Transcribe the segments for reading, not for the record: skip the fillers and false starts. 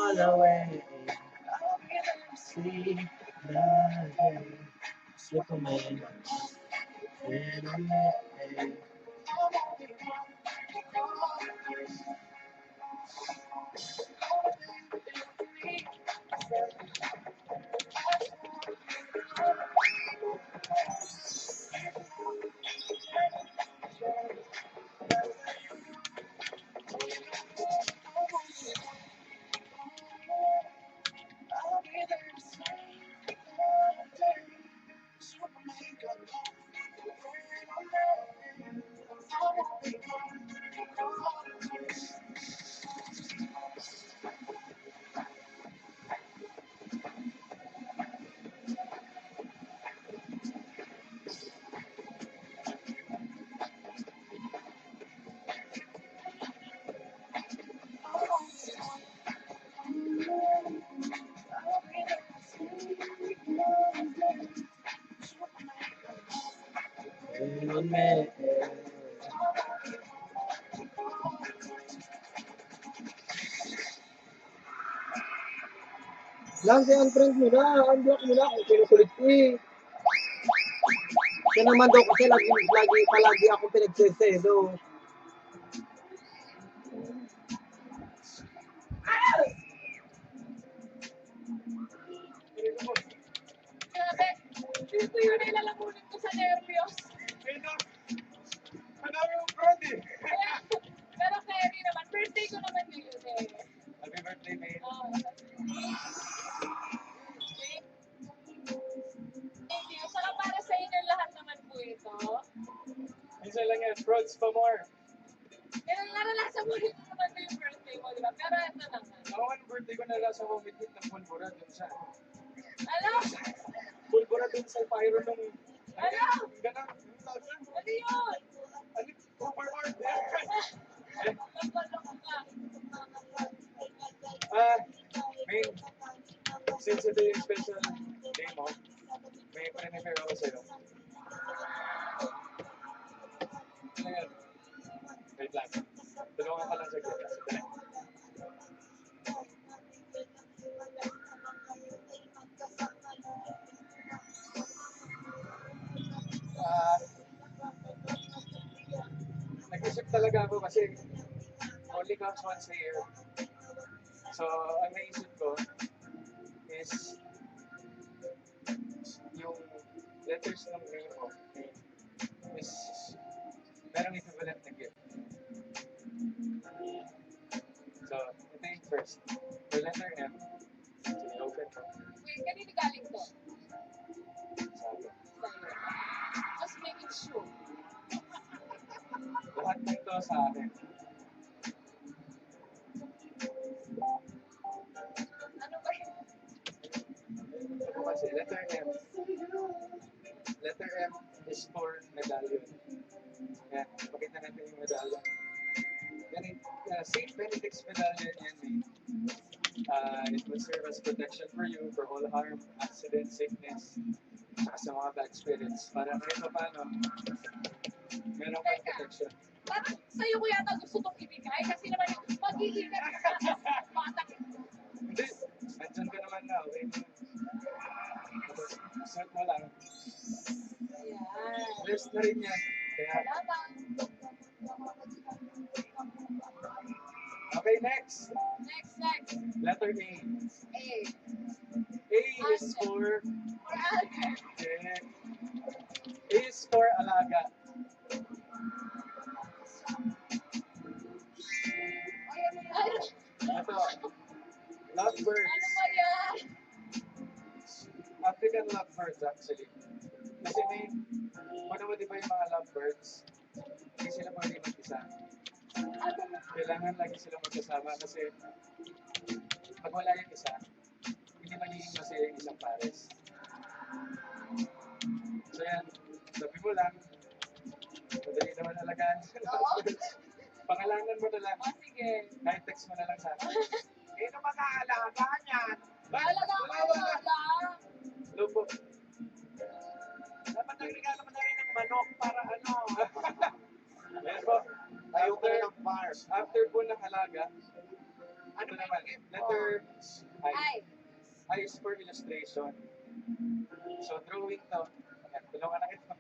all away. See the day. Superman. Superman. Superman. Lang si unfriend mo na, unblock mo na kung kinukulit ko eh. Siya naman daw kasi palagi ako pinagsesedo. Grabe, dito yun ay lalamunin ko sa nervyos. Madami yung friend eh. Pero Kerry naman, birthday ko naman yun eh. Happy birthday, mate. Thank you. Saka para sa inyo lahat naman po ito. Minsan lang yan, fruits pa more. Kaya naranasan mo rin naman ko yung birthday mo, di ba? Pero ito naman. Ako nga ng birthday ko nalasan ko mit ng pulbura dun sa... Alam? Pulbura dun sa pyro nung... Alam? Ganun. Ano yun? Ano? Overboard. Napalok ka. Main, since ito yung special day mo, may pre-prepare ako sa'yo. Ano yan? Wait lang. Tulungan ka lang sa gila. Sige. Nag-isip talaga ako kasi only comes once a year. So, ang naisip ko is yung letters ng name mo is merong equivalent na gift. So, ito yung first. For letter M, sige, open mo. Wait, kanina galing to? Sabi. Sa'yo. Just making sure. Lahat ng to sa akin. Ano ba yun? Ito kasi, letter M. Letter M is for medallion. Yan, pakita natin yung medallion. St. Benedict's medallion yan eh. It will serve as protection for you for all harm, accident, sickness, saka sa mga bad spirits. Para kahit pa paano, meron kang protection. Parang sa'yo ko yata gusto itong ibigay kasi naman yung mag-iingat ka sa bata. Hindi, andyan ka naman na. Okay? Tapos, suot mo lang. Ayan. Rest na rin yan. Kaya, Salamat. okay, next. Next. Letter A. A. A is for... Albert. Yeah. A is for alaga. Ay, Ito, lovebirds. ano ba yan? African lovebirds actually. Kasi may, ano mo di ba yung mga lovebirds, hindi sila pwede mag-isa. Kailangan lagi sila magkasama kasi pag wala yung isa, hindi magiging masaya yung isang pares. So yan, sabi mo lang, madali naman alagaan sa lovebirds. Pangalanan mo na lang, Oh, sige. kahit text mo na lang sa akin. Eh, naman naaalaga niyan. Talaga ako wala. Hello po. Dapat nagregalo mo na rin ng manok para ano. Ayan po. Tayo ko na ng bars. After po ng alaga, Ano naman? Letter I. Ay. I is for illustration. So, drawing to. Ayan, tulungan na kita.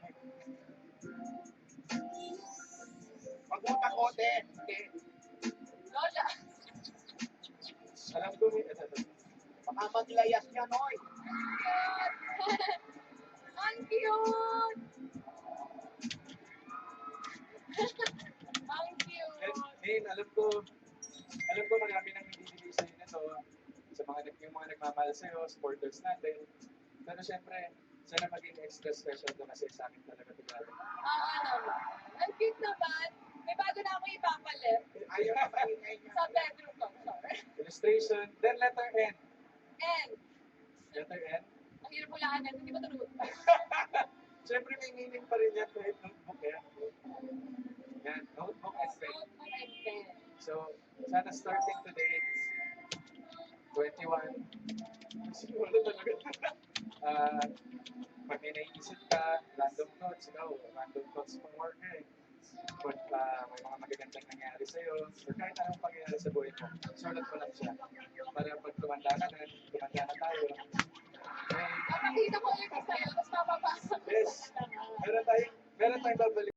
Huwag mo takotin. Okay? Lola. Alam ko, ito. Baka maglayas niya, Noy. Ang cute! Ang cute! Min, alam ko marami nang hindi sa'yo nito sa yung mga nagmamahal sa'yo, supporters natin. Pero syempre, sana maging extra special to kasi sa akin talaga ito galing. Naman. Ang cute naman. May bago na ako ipapalit Ayaw na paingay niya. sa bedroom ko. Sorry. Illustration, then letter N. And, Letter N. ang hirap hulaan natin, hindi ba tulog? Syempre may meaning pa rin yan kahit notebook yan. Yan, notebook and pen. Notebook and pen. So, sana starting today, 21. Siguro talaga. Pag may naiisip ka, random thoughts, random thoughts pang work eh. Pag may mga magagandang nangyari sa'yo, or kahit anong pangyayari sa buhay mo, sulat mo lang siya. Para pag tumanda na tayo, Papakita ko ulit sa'yo, tapos mapapasok ko yes, sa lahat. meron tayong babalik.